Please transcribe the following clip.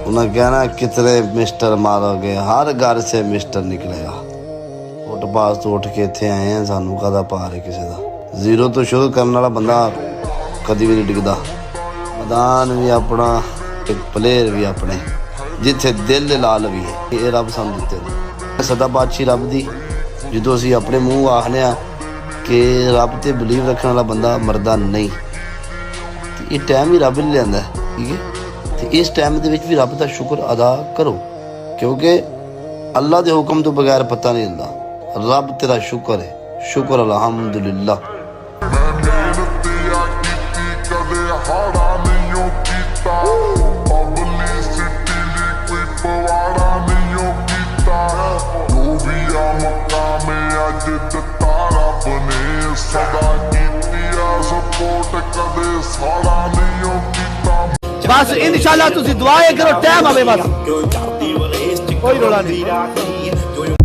उन्हें कहना कितने मिस्टर मारोगे, हर घर से मिस्टर निकलेगा। फुटपाथ तो उठ के इतने आए हैं, सानू कदा पार है किसी का। जीरो तो शुरू करने वाला बंदा कभी भी नहीं टिकता। मैदान भी अपना, एक प्लेयर भी अपने, जिथे दिल लाल भी है। ये रब सानू दिते सदा बादशाही रब दी। जो असीं अपने मूँह आखने कि रब ते बिलीव रखने वाला बंदा मरदा नहीं, तो ये टाइम ही रब ने लिया। ठीक है, तो इस टाइम के भी रब का शुक्र अदा करो, क्योंकि अल्लाह के हुक्म तो बगैर पता नहीं हिलदा। रब तेरा शुक्र है, शुक्र अल्हम्दुलिल्लाह। बस इंशाल्लाह तुसी दुआएं करो, टाइम आवे बस, कोई रोला नहीं।